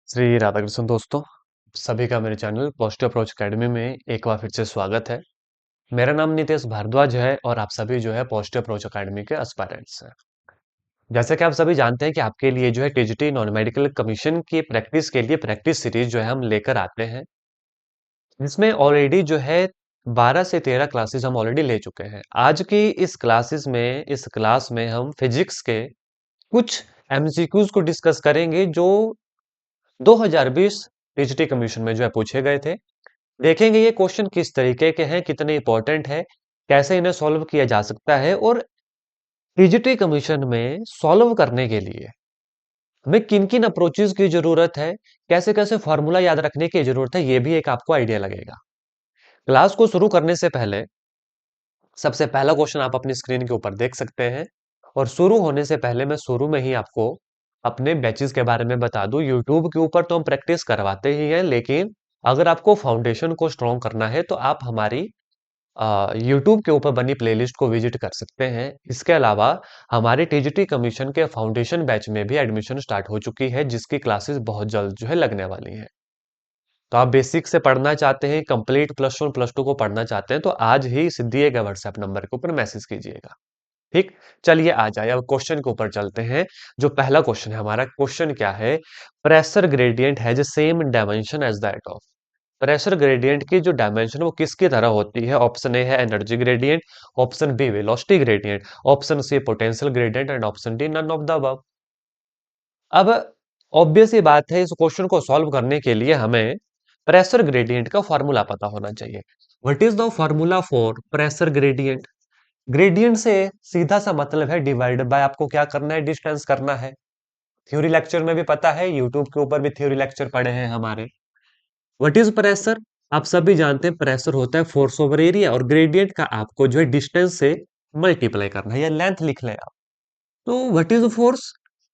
श्री राधाकृष्ण दोस्तों, सभी का मेरे चैनल पॉजिटिव अप्रोच एकेडमी में एक बार फिर से स्वागत है। मेरा नाम नितेश भारद्वाज है और आप सभी जो है पॉजिटिव अप्रोच एकेडमी के एस्पायरेंट्स हैं। जैसे कि आप सभी जानते हैं कि आपके लिए जो है टीजीटी नॉन मेडिकल कमीशन की प्रैक्टिस के लिए प्रैक्टिस सीरीज जो है हम लेकर आते हैं, जिसमें ऑलरेडी जो है 12 से 13 क्लासेस हम ऑलरेडी ले चुके हैं। आज की इस क्लास में हम फिजिक्स के कुछ एमसीक्यूज को डिस्कस करेंगे जो 2020 टीजीटी कमीशन में जो है पूछे गए थे। देखेंगे ये क्वेश्चन किस तरीके के हैं, कितने इंपॉर्टेंट है, कैसे इन्हें सॉल्व किया जा सकता है और टीजीटी कमीशन में सॉल्व करने के लिए हमें किन किन अप्रोचेस की जरूरत है, कैसे कैसे फॉर्मूला याद रखने की जरूरत है, ये भी एक आपको आइडिया लगेगा। क्लास को शुरू करने से पहले सबसे पहला क्वेश्चन आप अपनी स्क्रीन के ऊपर देख सकते हैं और शुरू होने से पहले मैं शुरू में ही आपको अपने बैचेस के बारे में बता दूं। यूट्यूब के ऊपर तो हम प्रैक्टिस करवाते ही हैं, लेकिन अगर आपको फाउंडेशन को स्ट्रॉन्ग करना है तो आप हमारी यूट्यूब के ऊपर बनी प्लेलिस्ट को विजिट कर सकते हैं। इसके अलावा हमारे टीजीटी कमीशन के फाउंडेशन बैच में भी एडमिशन स्टार्ट हो चुकी है, जिसकी क्लासेस बहुत जल्द जो है लगने वाली हैं। तो आप बेसिक से पढ़ना चाहते हैं, complete plus one plus two को पढ़ना चाहते हैं, तो आज ही दिए गए व्हाट्सएप नंबर के ऊपर मैसेज कीजिएगा। ठीक, चलिए आ जाए अब क्वेश्चन के ऊपर चलते हैं। जो पहला क्वेश्चन है हमारा, क्वेश्चन क्या है? Pressure gradient has same dimension as that of. Pressure gradient की जो डायमेंशन वो किसकी तरह होती है? ऑप्शन ए है energy gradient, option B velocity gradient, option C potential gradient and option D none of the above. अब ऑब्वियस ही बात है, इस क्वेश्चन को सॉल्व करने के लिए हमें प्रेशर ग्रेडियंट का फॉर्मूला पता होना चाहिए। What is the formula for pressure gradient? Gradient से सीधा सा मतलब है डिवाइड बाय, आपको क्या करना है? डिस्टेंस करना है। थ्योरी लेक्चर में भी पता है, यूट्यूब के ऊपर भी थ्योरी लेक्चर पढ़े हैं हमारे। What is pressure? आप सभी जानते हैं प्रेशर होता है फोर्स ओवर एरिया, और ग्रेडियंट का आपको जो है डिस्टेंस से मल्टीप्लाई करना है या लेंथ लिख लें आप। तो व्हाट इज फोर्स?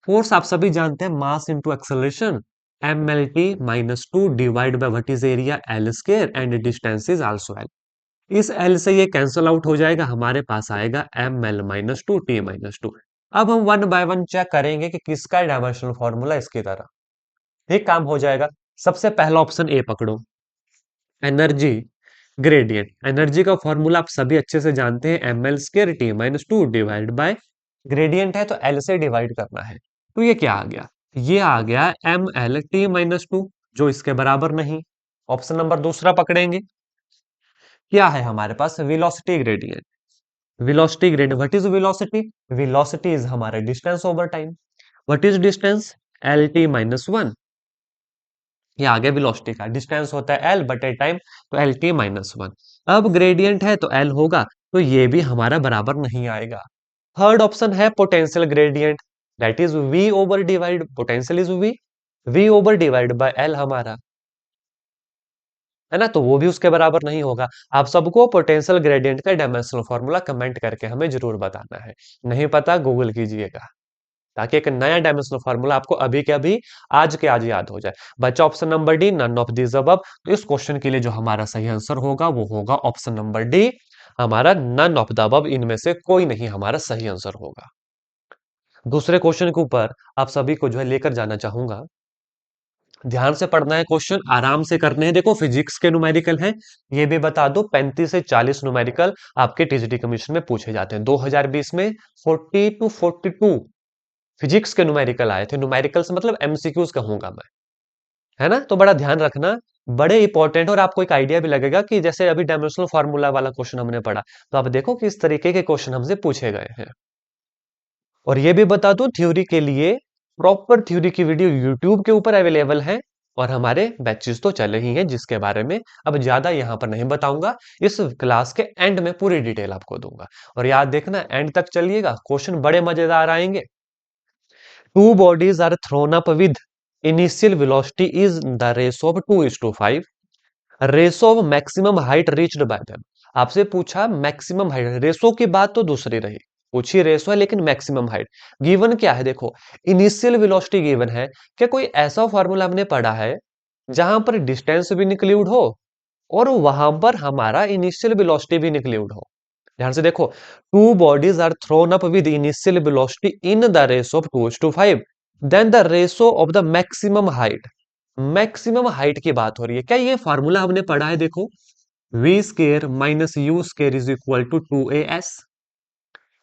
फोर्स आप सभी जानते हैं mass into acceleration, M L T minus two divide by what is area L square and distance is also L. इस एल से ये कैंसल आउट हो जाएगा, हमारे पास आएगा M L minus two T minus two. अब हम वन बाय वन चेक करेंगे कि किसका डायमेंशनल फॉर्मूला इसकी तरह एक काम हो जाएगा। सबसे पहला ऑप्शन ए पकड़ो, एनर्जी ग्रेडियंट। एनर्जी का फॉर्मूला आप सभी अच्छे से जानते हैं, M L square T minus two divide by gradient है तो एल से डिवाइड करना है। तो ये क्या आ गया? ये आ गया M L T minus two, जो इसके बराबर नहीं। ऑप्शन नंबर दूसरा पकड़ेंगे, क्या है हमारे पास? Velocity gradient. Velocity gradient, what is velocity? Velocity is हमारा distance over time. What is distance? L T minus one. ये आ गया वेलोसिटी का डिस्टेंस होता है एल बटे टाइम, तो एल टी माइनस वन। अब ग्रेडियंट है तो एल होगा, तो ये भी हमारा बराबर नहीं आएगा। थर्ड ऑप्शन है potential gradient, that is V over divide, potential is V, V over divide by L हमारा, है ना? तो वो भी उसके बराबर नहीं होगा। आप सबको पोटेंशियल ग्रेडियंट का डायमेंशनल फॉर्मूला कमेंट करके हमें जरूर बताना है। नहीं पता गूगल कीजिएगा, ताकि एक नया डायमेंशनल फॉर्मूला आपको अभी के अभी आज के आज याद हो जाए। बच्चा option number D, none of this above. तो इस क्वेश्चन के लिए जो हमारा सही आंसर होगा वो होगा ऑप्शन नंबर डी, हमारा नन ऑफ द अबव, इनमें से कोई नहीं हमारा सही आंसर होगा। दूसरे क्वेश्चन के ऊपर आप सभी को जो है लेकर जाना चाहूंगा। ध्यान से पढ़ना है, क्वेश्चन आराम से करने हैं। देखो फिजिक्स के न्यूमेरिकल हैं, ये भी बता दो 35 से 40 न्यूमेरिकल आपके टीजीटी कमीशन में पूछे जाते हैं। 2020 में 40 टू 42 फिजिक्स के न्यूमेरिकल आए थे। न्यूमेरिकल से मतलब एमसीक्यूज कहूंगा मैं, है ना? तो बड़ा ध्यान रखना, बड़े इंपॉर्टेंट। और आपको एक आइडिया भी लगेगा कि जैसे अभी डायमेंशनल फार्मूला वाला क्वेश्चन हमने पढ़ा, तो आप देखो किस तरीके के क्वेश्चन हमसे पूछे गए हैं। और ये भी बता दूं, थ्योरी के लिए प्रॉपर थ्योरी की वीडियो यूट्यूब के ऊपर अवेलेबल है, और हमारे बैचेस तो चले ही हैं, जिसके बारे में अब ज्यादा यहां पर नहीं बताऊंगा। इस क्लास के एंड में पूरी डिटेल आपको दूंगा। और याद देखना, एंड तक चलिएगा, क्वेश्चन बड़े मजेदार आएंगे। Two bodies are thrown up with initial velocity is the ratio of 2:5. Ratio of maximum height reached by them. आपसे पूछा मैक्सिमम हाइट, रेशो की बात तो दूसरी रही, पूछी रेशो है लेकिन मैक्सिमम हाइट गिवन क्या है? देखो इनिशियल वेलोसिटी गिवन है। क्या कोई ऐसा फॉर्मूला हमने पढ़ा है जहां पर डिस्टेंस भी इंक्लूड हो और वहां पर हमारा इनिशियल वेलोसिटी भी इंक्लूड हो? ध्यान से देखो, two bodies are thrown up with initial velocity in the ratio of 2:5, then the ratio of the maximum height maximum height की बात हो रही है। क्या ये फॉर्मूला हमने पढ़ा है? देखो, v square minus u square is equal to 2as।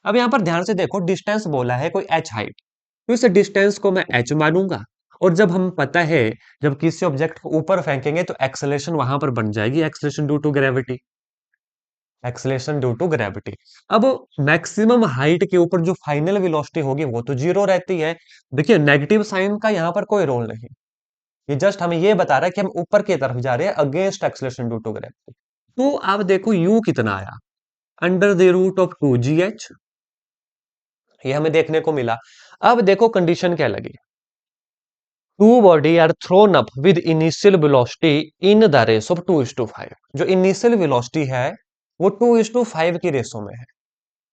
अब यहां पर ध्यान से देखो, डिस्टेंस बोला है कोई h हाइट, तो इस डिस्टेंस को मैं h मानूंगा। और जब हम पता है, जब किसी ऑब्जेक्ट को ऊपर फेंकेंगे तो एक्सेलेरेशन वहां पर बन जाएगी, acceleration due to gravity. Acceleration due to gravity. अब मैक्सिमम हाइट के ऊपर जो फाइनल वेलोसिटी होगी वो तो जीरो रहती है। देखिए, नेगेटिव साइन का यहाँ पर कोई रोल नहीं। ये जस्ट हमें ये बता रहा है कि हम ऊपर की तरफ जा रहे हैं against acceleration due to gravity. तो आप देखो u कितना आया, under the root of 2gh, ये हमें देखने को मिला। अब देखो कंडीशन क्या लगी, two body are thrown up with initial velocity in the ratio of 2:5। जो इनिशियल वेलोसिटी है वो 2:5 की रेसो में है।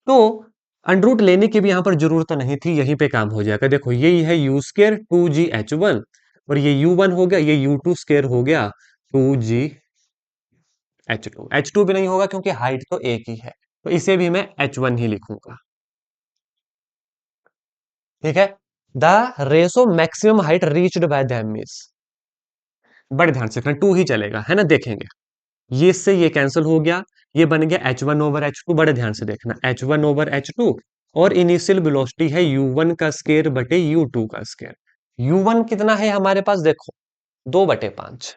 तो अंडरूट लेने की भी यहां पर जरूरत नहीं थी, यहीं पे काम हो जाएगा। देखो, यही है यू स्केयर 2gh1, और ये u1 हो गया, ये u2 स्केयर हो गया 2gh2। h2 भी नहीं होगा क्योंकि हाइट तो एक ही है, तो इसे भी मैं h1 ही लिखूंगा। ठीक है। The ratio maximum height reached by them is, बड़े ध्यान से रखना, 2 ही चलेगा, है ना, देखेंगे। ये इससे ये कैंसिल हो गया, ये बन गया h1/h2। बड़े ध्यान से देखना, h1/h2, और इनिशियल वेलोसिटी है u1 का स्केयर बटे u2 का स्केयर। u1 कितना है हमारे पास? देखो, 2/5,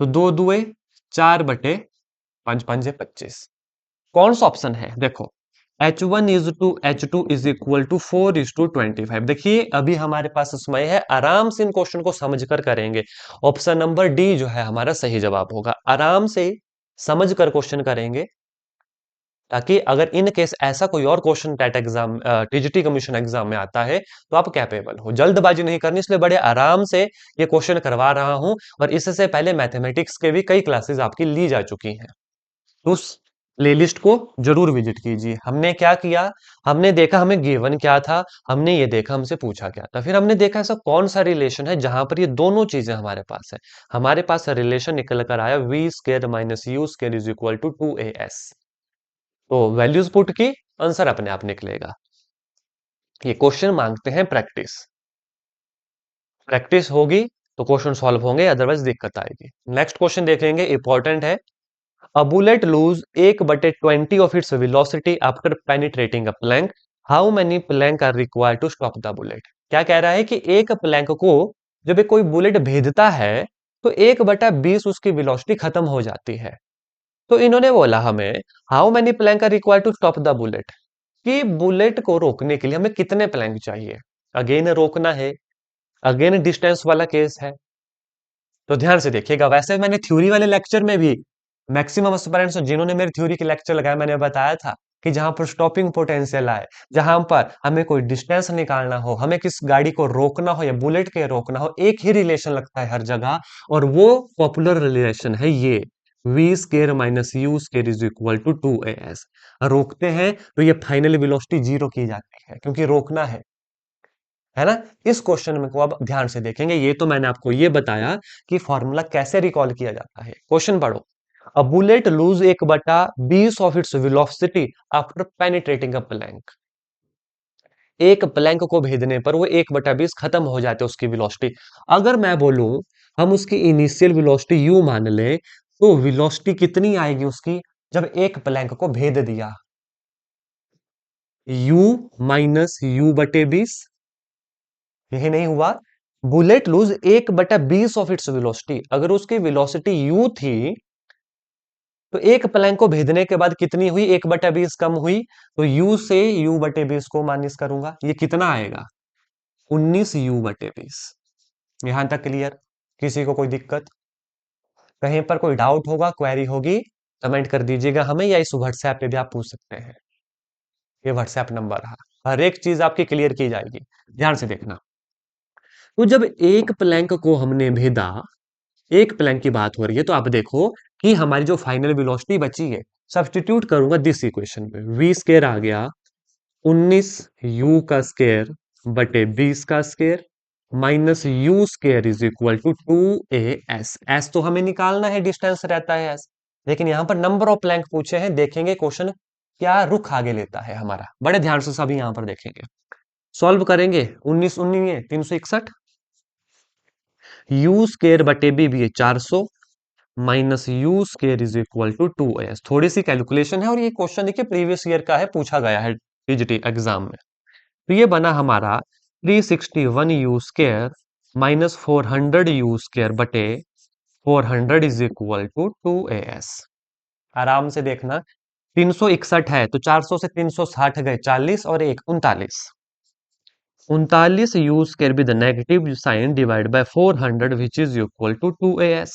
तो 2×2 = 4 बटे 5, 5×25। कौन सा ऑप्शन है? देखो, h1 इज इक्वल टू 4:25। देखिए, अभी हमारे पास समय है, आराम से इन क्वेश्चन को समझकर करेंगे। ऑप्शन नंबर डी जो है हमारा सही जवाब होगा। आराम से समझ कर क्वेश्चन करेंगे, ताकि अगर इन केस ऐसा कोई और question TET exam, TGT commission exam में आता है, तो आप कैपेबल हो। जल्दबाजी नहीं करनी, इसलिए बड़े आराम से ये क्वेश्चन करवा रहा हूं। और इससे पहले मैथमेटिक्स के भी कई क्लासेस आपकी ली जा चुकी हैं, तो उस प्लेलिस्ट को जरूर विजिट कीजिए। हमने क्या किया, हमने देखा हमें गिवन क्या था, हमने ये देखा हमसे पूछा क्या था, फिर हमने देखा ऐसा कौन सा रिलेशन है जहां पर ये दोनों चीजें हमारे पास है। हमारे पास रिलेशन निकल कर आया v square minus u square is equal to 2as। तो वैल्यूज पुट की, आंसर अपने आप निकलेगा। ये क्वेश्चन मांगते हैं प्रैक्टिस, प्रैक्टिस होगी तो क्वेश्चन सॉल्व होंगे, अदरवाइज दिक्कत आएगी। नेक्स्ट क्वेश्चन देखेंगे, इंपॉर्टेंट है। A bullet lose 1/20 of its velocity after penetrating a plank. How many plank are required to stop the bullet? क्या कह रहा है कि एक प्लैंक को जब एक कोई बुलेट भेदता है तो 1/20 उसकी वेलोसिटी खत्म हो जाती है। तो इन्होंने बोला हमें, how many plank are required to stop the bullet, कि बुलेट को रोकने के लिए हमें कितने प्लैंक चाहिए। अगेन रोकना है, अगेन डिस्टेंस वाला केस है। तो ध्यान से देखिएगा, वैसे मैंने थ्योरी वाले लेक्चर में भी मैक्सिमम एस्पिरेंट्स जिन्होंने मेरे थ्योरी के लेक्चर लगाया, मैंने बताया था कि जहां पर स्टॉपिंग पोटेंशियल आए, जहां पर हमें कोई डिस्टेंस निकालना हो, हमें किस गाड़ी को रोकना हो या बुलेट के रोकना हो, एक ही रिलेशन लगता है हर जगह, और वो पॉपुलर रिलेशन है ये, v square minus u square is equal to 2as। रोकते हैं तो ये फाइनल वेलोसिटी जीरो की जाती है, क्योंकि रोकना है ना। इस क्वेश्चन में को अब ध्यान से देखेंगे। ये तो मैंने आपको ये बताया कि फॉर्मूला कैसे रिकॉल किया जाता है। क्वेश्चन पढ़ो, a bullet lose 1/20 of its velocity after penetrating a plank. एक प्लैंक को भेदने पर वो 1/20 खत्म हो जाते उसकी वेलोसिटी। अगर मैं बोलूं हम उसकी इनिशियल वेलोसिटी u मान ले, तो वेलोसिटी कितनी आएगी उसकी जब एक प्लैंक को भेद दिया? u minus u/20। यही नहीं हुआ, bullet lose 1/20 of its velocity. अगर उसकी वेलोसिटी u थी, तो एक प्लैंक को भेदने के बाद कितनी हुई? 1/20 कम हुई, तो u से u/20 को माइनस करूंगा, ये कितना आएगा? 19u/20। यहां तक क्लियर? किसी को कोई दिक्कत, कहीं पर कोई डाउट होगा, क्वेरी होगी, कमेंट कर दीजिएगा हमें, या इस व्हाट्सएप पे भी आप पूछ सकते हैं। ये व्हाट्सएप नंबर है, हर एक चीज आपकी क्लियर की जाएगी। ध्यान से देखना, तो जब एक प्लैंक को हमने भेदा, एक प्लैंक की बात हो रही है, तो आप देखो कि हमारी जो फाइनल वेलोसिटी बची है, सब्स्टिट्यूट करूंगा दिस इक्वेशन में, वी स्केयर आ गया 19u का स्केयर बटे 20 का square minus u square is equal to 2as। S तो हमें निकालना है, डिस्टेंस रहता है एस, लेकिन यहां पर नंबर ऑफ प्लैंक पूछे हैं। देखेंगे क्वेश्चन क्या रुख आगे लेता है हमारा, बड़े ध्यान से सभी यहां पर देखेंगे। सॉल्व करेंगे, 19 19 361, यू स्केयर बटे बी भी है 400 minus u square is equal to 2s। थोड़ी सी कैलकुलेशन है और ये क्वेश्चन देखिए प्रीवियस ईयर का है, पूछा गया है टीजीटी एग्जाम में। तो ये बना हमारा 361 you square minus 400 you square बटे 400 इज इक्वल टू 2as। आराम से देखना, 361 है तो 400 से 360 गए 40 और एक 39। 39 u square with negative sign divide by 400 which is equal to 2as,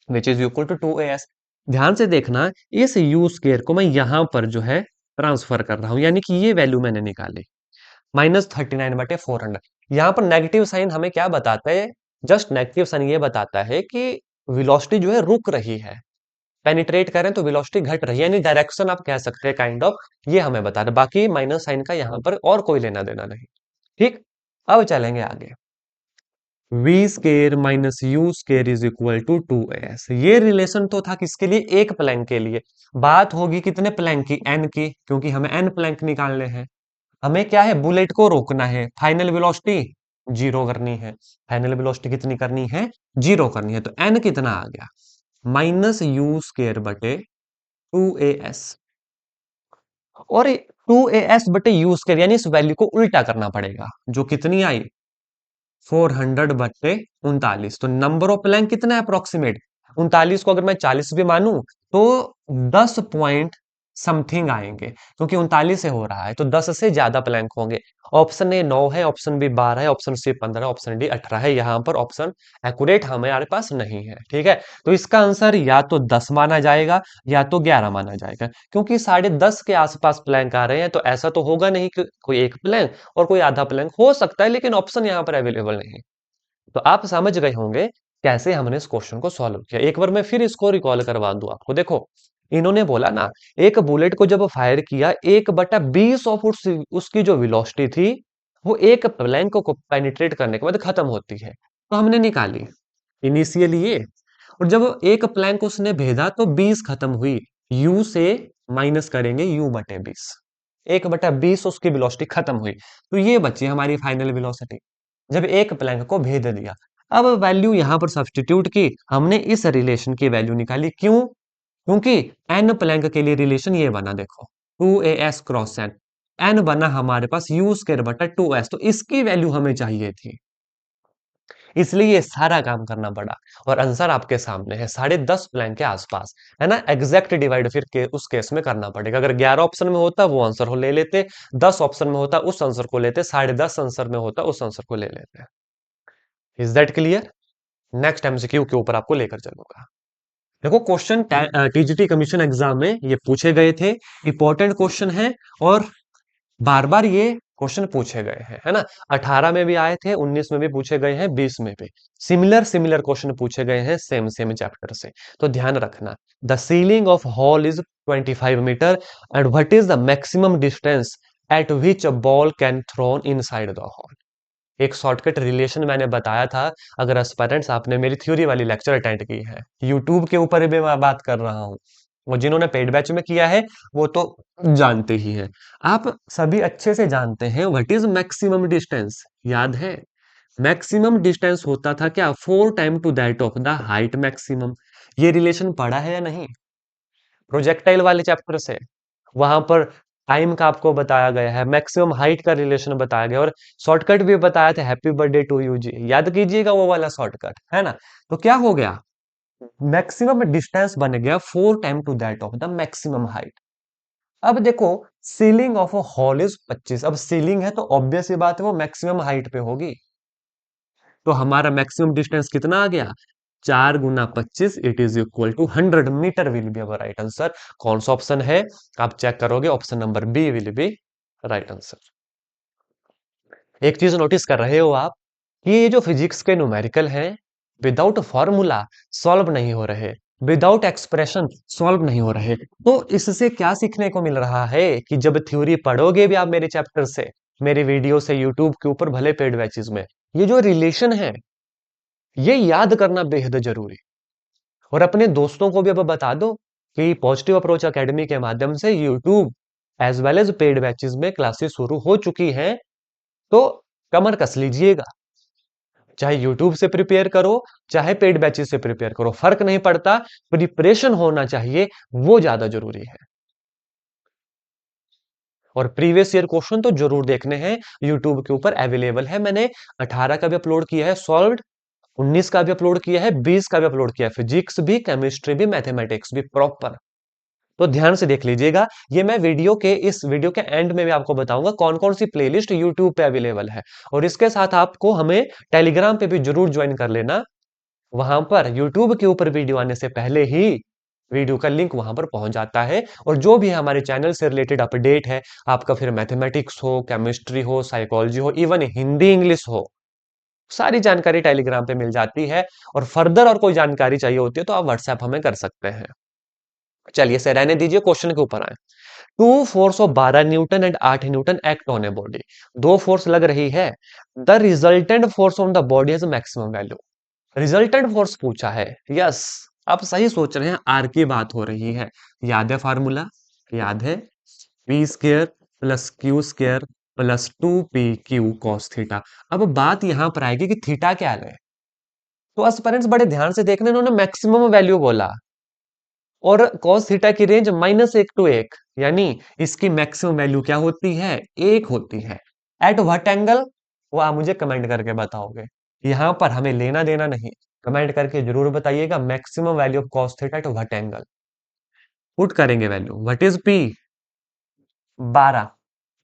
which is equal to 2as। ध्यान से देखना, इस यू स्केयर को मैं यहां पर जो है ट्रांसफर कर रहा हूं, यानी कि ये वैल्यू मैंने निकाली -39/400। यहाँ पर नेगेटिव साइन हमें क्या बताता है? जस्ट नेगेटिव साइन ये बताता है कि वेलोसिटी जो है रुक रही है, पेनिट्रेट करें तो वेलोसिटी घट रही है, यानी डायरेक्शन आप कह सकते हैं काइंड ऑफ, ये हमें बता रहा है। बाकी माइनस साइन का यहाँ पर और कोई लेना देना नहीं। ठीक, अब चलेंगे आगे। V square minus u square is equal to 2as। ये रिलेशन तो था किसके लिए? एक प्लैंक के लिए। बात होगी कितने प्लैंक की? एन की, क्योंकि हमें एन प्लैंक निकालने हैं। हमें क्या है? बुलेट को रोकना है, फाइनल वेलोसिटी जीरो करनी है। फाइनल वेलोसिटी कितनी करनी है? जीरो करनी है। तो एन कितना आ गया? माइनस यू स्केयर बटे 2as। और 2as बटे यू स्केयर, यानी इस वैल्यू को उल्टा करना पड़ेगा, जो कितनी आई? 400 बटे 39। तो नंबर ऑफ प्लैंक कितना है अप्रोक्सीमेट? 39 को अगर मैं 40 भी मानूं तो 10 पॉइंट समथिंग आएंगे, क्योंकि 39 से हो रहा है तो 10 से ज्यादा प्लैंक होंगे। ऑप्शन ए 9 है, ऑप्शन बी 12 है, ऑप्शन सी 15, ऑप्शन डी 18 है। यहां पर ऑप्शन एक्यूरेट हमारे पास नहीं है। ठीक है, तो इसका आंसर या तो 10 माना जाएगा या तो 11 माना जाएगा, क्योंकि 10:30 के आसपास प्लैंक आ रहे हैं। तो ऐसा तो होगा नहीं कि कोई एक प्लैंक और कोई आधा प्लैंक हो सकता है, लेकिन ऑप्शन यहाँ पर अवेलेबल नहीं है। तो आप समझ गए होंगे कैसे हमने इस क्वेश्चन को सॉल्व किया। एक बार मैं फिर इसको रिकॉल करवा दूं आपको। देखो, इन्होंने बोला ना, एक बुलेट को जब फायर किया 1/20 ऑफ उसकी जो वेलोसिटी थी वो एक प्लैंक को पेनिट्रेट करने के बाद खत्म होती है। तो हमने निकाली इनिशियली ये, और जब एक प्लैंक उसने भेदा तो 20 खत्म हुई। यू से माइनस करेंगे u/20, 1/20 उसकी वेलोसिटी खत्म हुई। तो ये बची हमारी फाइनल वेलोसिटी जब एक प्लैंक को भेद दिया। अब वैल्यू यहां पर सब्स्टिट्यूट की, हमने इस रिलेशन की वैल्यू निकाली। क्यों? क्योंकि एन प्लैंक के लिए रिलेशन ये बना, देखो 2as क्रॉस एन, एन बना हमारे पास यू स्क्वायर बटा 2s, तो इसकी वैल्यू हमें चाहिए थी, इसलिए ये सारा काम करना पड़ा। और आंसर आपके सामने है 10.5 प्लैंक के आसपास, है ना। एग्जैक्ट डिवाइड फिर उस केस में करना पड़ेगा। अगर 11 ऑप्शन में होता वो आंसर को ले लेते, 10 ऑप्शन में होता उस आंसर को लेते, 10.5 आंसर में होता उस आंसर को ले लेते। Is that clear? Next MCQ के ऊपर आपको लेकर चलूंगा। देखो, क्वेश्चन टीजीटी कमीशन एग्जाम में ये पूछे गए थे, इंपॉर्टेंट क्वेश्चन है और बार बार ये क्वेश्चन पूछे गए हैं, है ना। 18 में भी आए थे, 19 में भी पूछे गए हैं, 20 में भी सिमिलर सिमिलर क्वेश्चन पूछे गए हैं सेम सेम चैप्टर से। तो ध्यान रखना, the ceiling of hall is 25 metre and what is the maximum distance at which a ball can thrown inside the hall. एक शॉर्टकट रिलेशन मैंने बताया था। अगर एस्पायरेंट्स आपने मेरी थ्योरी वाली लेक्चर अटेंड की है, यूट्यूब के ऊपर भी मैं बात कर रहा हूँ, और जिन्होंने पेड बैच में किया है वो तो जानते ही हैं। आप सभी अच्छे से जानते हैं व्हाट इज मैक्सिमम डिस्टेंस, याद है? मैक्सिमम डिस्टेंस होता था क्या? 4 time to that of the height maximum. ये रिलेशन पढ़ा है या नहीं? प्रोजेक्टाइल वाले चैप्टर से, वहां पर टाइम का आपको बताया गया है, मैक्सिमम हाइट का रिलेशन बताया गया, और शॉर्टकट भी बताया था, हैप्पी बर्थडे टू यू जी, याद कीजिएगा वो वाला शॉर्टकट, है ना। तो क्या हो गया? मैक्सिमम डिस्टेंस बन गया 4 time to that of the maximum height. अब देखो, ceiling of a hall is 25। अब सीलिंग है तो ऑब्वियस ही बात है वो मैक्सिमम हाइट पे होगी। तो हमारा मैक्सिमम डिस्टेंस कितना आ गया? 4 × 25 it is equal to 100 metre will be our right answer. कौन सा ऑप्शन है? आप चेक करोगे, option number B will be right answer. एक चीज नोटिस कर रहे हो आप कि ये जो फिजिक्स के न्यूमेरिकल हैं, विदाउट फॉर्मूला सॉल्व नहीं हो रहे, विदाउट एक्सप्रेशन सॉल्व नहीं हो रहे। तो इससे क्या सीखने को मिल रहा है कि जब थ्योरी पढ़ोगे भी आप मेरे चैप्टर से, मेरे वीडियो से, यूट्यूब के ऊपर, भले पेड बैचेस में, ये जो रिलेशन है ये याद करना बेहद जरूरी। और अपने दोस्तों को भी अब बता दो कि पॉजिटिव अप्रोच एकेडमी के माध्यम से YouTube as well as paid batches में क्लासेस शुरू हो चुकी हैं, तो कमर कस लीजिएगा। चाहे यूट्यूब से प्रिपेयर करो, चाहे पेड बैचेस से प्रिपेयर करो, फर्क नहीं पड़ता, प्रिपरेशन होना चाहिए, वो ज्यादा जरूरी है। और प्रीवियस ईयर क्वेश्चन तो जरूर देखने हैं, यूट्यूब के ऊपर अवेलेबल है, मैंने 18 का भी अपलोड किया है सॉल्व्ड, 19 का भी अपलोड किया है, 20 का भी अपलोड किया है, फिजिक्स भी, केमिस्ट्री भी, मैथमेटिक्स भी प्रॉपर। तो ध्यान से देख लीजिएगा। ये मैं इस वीडियो के एंड में भी आपको बताऊंगा कौन कौन सी प्लेलिस्ट यूट्यूब पे अवेलेबल है। और इसके साथ आपको हमें टेलीग्राम पे भी जरूर ज्वाइन कर लेना। वहां पर यूट्यूब के ऊपर वीडियो आने से पहले ही वीडियो का लिंक वहां पर पहुंच जाता है, और जो भी हमारे चैनल से रिलेटेड अपडेट है, आपका फिर मैथमेटिक्स हो, केमिस्ट्री हो, साइकोलॉजी हो, इवन हिंदी इंग्लिश हो, सारी जानकारी टेलीग्राम पे मिल जाती है। और फर्दर और कोई जानकारी चाहिए होती है तो आप व्हाट्सएप हमें कर सकते हैं। चलिए से रहने दीजिए, क्वेश्चन के ऊपर आए। Two force of 12 newton and 8 newton act on a body. दो फोर्स लग रही है, the resultant force on the body has maximum value. Resultant force पूछा है, यस। आप सही सोच रहे हैं, आर की बात हो रही है। याद है फार्मूला? याद है, P square plus Q square plus 2p q cos theta. अब बात यहां पर आएगी कि थीटा क्या है। तो एस्पिरेंट्स बड़े ध्यान से देखने, इन्होंने मैक्सिमम वैल्यू बोला, और cos थीटा की रेंज -1 to 1, यानी इसकी मैक्सिमम वैल्यू क्या होती है? 1 होती है। At what angle? वो आप मुझे कमेंट करके बताओगे, यहां पर हमें लेना देना नहीं। कमेंट करके जरूर बताइएगा maximum value of cos theta at what angle. Put करेंगे वैल्यू, व्हाट इज पी? 12,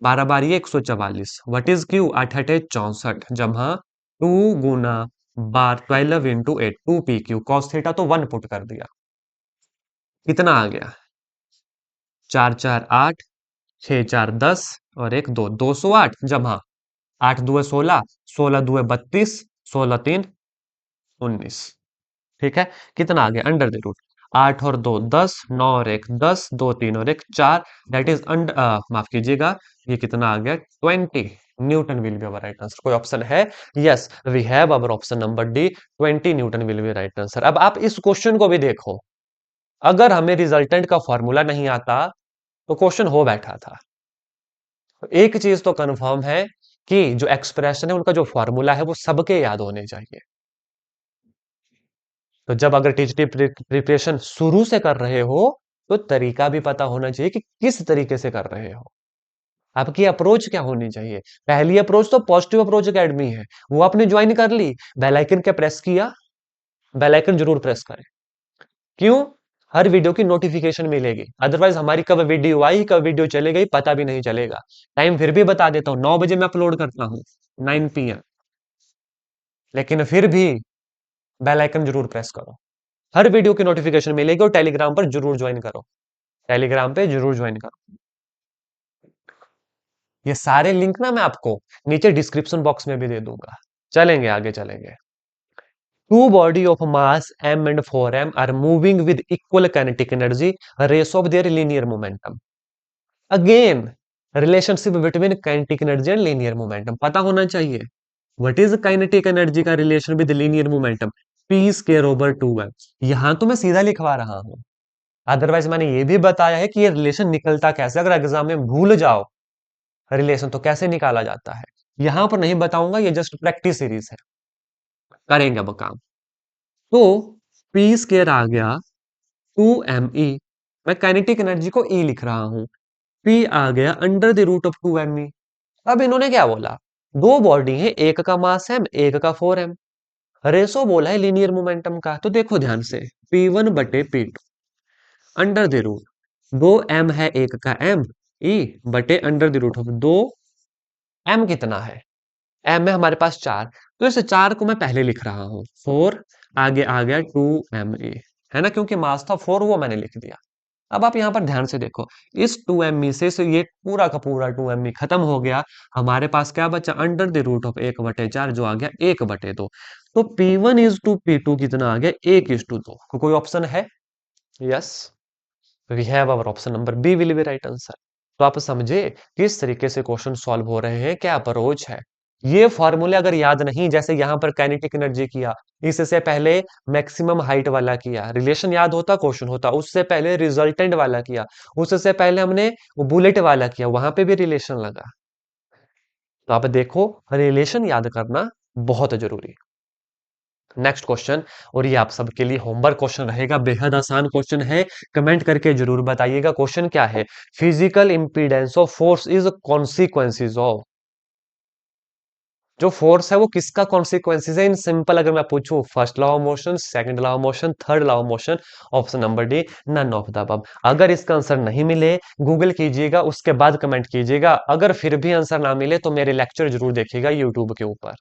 12 बार ये 144। What is Q? 8 8 64, जमा 2 गुना बार 12 into 8, 2p q cos theta तो 1 पुट कर दिया। कितना आ गया? 4 4 8, 6 4 10 और एक 2, 208, जमा 8 2 16, 16 2 32, 16 3 19। ठीक है, कितना आ गया? अंडर द रूट 8 और 2 10, 9 और 1 10, 2 3 और 1 4, दैट इज अंडर, माफ कीजिएगा, ये कितना आ गया? 20 newton will be our right answer. कोई ऑप्शन है? Yes, we have our option number D, 20 newton will be right answer. अब आप इस क्वेश्चन को भी देखो, अगर हमें रिजल्टेंट का फॉर्मूला नहीं आता तो क्वेश्चन हो बैठा था। एक चीज तो कंफर्म है कि जो एक्सप्रेशन है, उनका जो फॉर्मूला है, वो सबके याद होने चाहिए। तो जब अगर टीजीटी प्रिपरेशन शुरू से कर रहे हो, तो तरीका भी पता होना चाहिए कि किस तरीके से कर रहे हो, आपकी अप्रोच क्या होनी चाहिए। पहली अप्रोच तो पॉजिटिव अप्रोच एकेडमी है, वो आपने ज्वाइन कर ली, बेल आइकन क्या प्रेस किया? बेल आइकन जरूर प्रेस करें। क्यों? हर वीडियो की नोटिफिकेशन मिलेगी, अदरवाइज हमारी कब वीडियो आई, कब वीडियो चले गई, पता भी नहीं चलेगा। टाइम फिर भी बता देता हूँ, 9 बजे मैं अपलोड करता हूँ, 9 PM। लेकिन फिर भी बेल आइकन जरूर प्रेस करो, हर वीडियो की नोटिफिकेशन मिलेगी। और टेलीग्राम पर जरूर ज्वाइन करो, टेलीग्राम पे जरूर ज्वाइन करो। ये सारे लिंक ना मैं आपको नीचे डिस्क्रिप्शन बॉक्स में भी दे दूंगा। चलेंगे आगे, चलेंगे। Two body of mass m and 4m are moving with equal kinetic energy, race of their linear momentum. Again, relationship between kinetic energy and linear momentum पता होना चाहिए। What is kinetic energy का relation with linear momentum? P square over 2m। यहां तो मैं सीधा लिखवा रहा हूं, अदरवाइज मैंने ये भी बताया है कि ये रिलेशन निकलता कैसे। अगर एग्जाम में भूल जाओ रिलेशन तो कैसे निकाला जाता है, यहां पर नहीं बताऊंगा, ये जस्ट प्रैक्टिस सीरीज है। करेंगे अब काम। तो पी स्केयर आ गया 2me, मैं काइनेटिक एनर्जी को E लिख रहा हूं। P आ गया under the root of 2me। अब इन्होंने क्या बोला? दो बॉडी है, एक का मास m, एक का 4m। रेशो बोला है लीनियर मोमेंटम का, तो देखो ध्यान से, P1 बटे P2 अंडर द रूट, दो m है, एक का m, E बटे अंडर द रूट ऑफ दो, m कितना है? m है हमारे पास 4, तो इस 4 को मैं पहले लिख रहा हूं 4, आगे आ गया 2me, है ना, क्योंकि मास था 4, वो मैंने लिख दिया। अब आप यहां पर ध्यान से देखो, इस 2me से ये पूरा का पूरा 2me खत्म हो गया। हमारे पास क्या बचा? अंडर द रूट ऑफ 1/4, जो आ गया 1/2। तो P1:P2 कितना आ गया? 1:2। कोई ऑप्शन है? Yes, we have our option number B will be right answer. तो आप समझे किस तरीके से क्वेश्चन सॉल्व हो रहे हैं, क्या अप्रोच है। ये फॉर्मूले अगर याद नहीं, जैसे यहां पर काइनेटिक एनर्जी किया, इससे पहले मैक्सिमम हाइट वाला किया, रिलेशन याद होता क्वेश्चन होता। उससे पहले रिजल्टेंट वाला किया, उससे पहले हमने बुलेट वाला किया, वहां पे भी रिलेशन लगा। तो आप देखो, रिलेशन याद करना बहुत जरूरी है। नेक्स्ट क्वेश्चन, और ये आप सबके लिए होमवर्क क्वेश्चन रहेगा, बेहद आसान क्वेश्चन है, कमेंट करके जरूर बताइएगा। क्वेश्चन क्या है? Physical impedance of force is consequences of, जो फोर्स है वो किसका कॉन्सिक्वेंसेज है? इन सिंपल अगर मैं पूछूं, first law of motion, second law of motion, third law of motion, option number D, none of the above. अगर इसका आंसर नहीं मिले, गूगल कीजिएगा, उसके बाद कमेंट कीजिएगा। अगर फिर भी आंसर ना मिले तो मेरे लेक्चर जरूर देखिएगा यूट्यूब के ऊपर,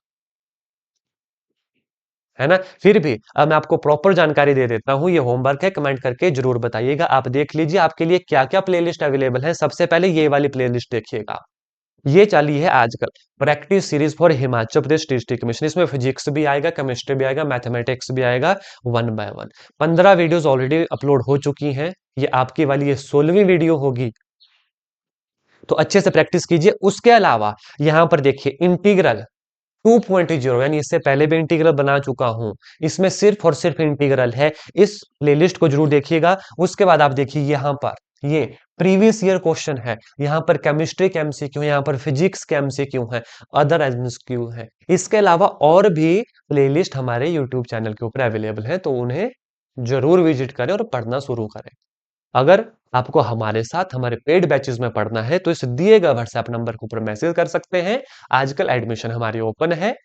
है ना। फिर भी अब मैं आपको प्रॉपर जानकारी दे देता हूं, ये होमवर्क है, कमेंट करके जरूर बताइएगा। आप देख लीजिए आपके लिए क्या क्या प्लेलिस्ट अवेलेबल है। सबसे पहले ये वाली प्लेलिस्ट देखिएगा, ये चली है आजकल, practice series for Himachal Pradesh district commission. इसमें फिजिक्स भी आएगा, केमिस्ट्री भी आएगा, मैथमेटिक्स भी आएगा, one by one. 15 videos already upload हो चुकी हैं, ये आपकी वाली ये 16वीं वीडियो होगी, तो अच्छे से प्रैक्टिस कीजिए। उसके अलावा यहाँ पर देखिए इंटीग्रल 2.0, यानी इससे पहले भी इंटीग्रल बना चुका हूं, इसमें सिर्फ और सिर्फ इंटीग्रल है। इस प्लेलिस्ट को जरूर देखिएगा। उसके बाद आप देखिए यहाँ पर ये प्रीवियस ईयर क्वेश्चन है, यहाँ पर केमिस्ट्री के एमसीक्यू है, यहाँ पर फिजिक्स के एमसीक्यू है, अदर एमसीक्यू है। इसके अलावा और भी प्लेलिस्ट हमारे यूट्यूब चैनल के ऊपर अवेलेबल है, तो उन्हें जरूर विजिट करें और पढ़ना शुरू करें। अगर आपको हमारे साथ हमारे पेड बैचेस में पढ़ना है तो इस दिए गए व्हाट्सएप नंबर के ऊपर मैसेज कर सकते हैं। आजकल एडमिशन हमारी ओपन है,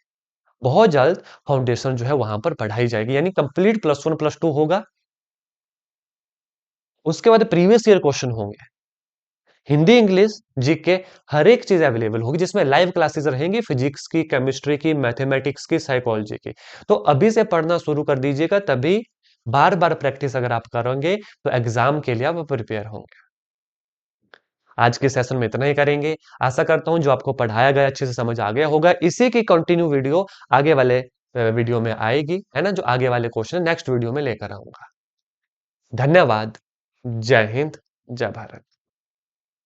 बहुत जल्द फाउंडेशन जो है वहां पर पढ़ाई जाएगी, यानी कंप्लीट +1 +2 होगा। उसके बाद प्रीवियस ईयर क्वेश्चन होंगे, हिंदी, इंग्लिश, जीके, हर एक चीज अवेलेबल होगी, जिसमें लाइव क्लासेस रहेंगी, फिजिक्स की, केमिस्ट्री की, मैथमेटिक्स की, साइकोलॉजी की। तो अभी से पढ़ना शुरू कर दीजिएगा, तभी बार बार प्रैक्टिस अगर आप करोगे तो एग्जाम के लिए आप प्रिपेयर होंगे। आज के सेशन में इतना ही करेंगे। आशा करता हूं जो आपको पढ़ाया गया अच्छे से समझ आ गया होगा। इसी की कंटिन्यू वीडियो आगे वाले वीडियो में आएगी, है ना, जो आगे वाले क्वेश्चन नेक्स्ट वीडियो में लेकर आऊंगा। धन्यवाद। जय हिंद, जय भारत।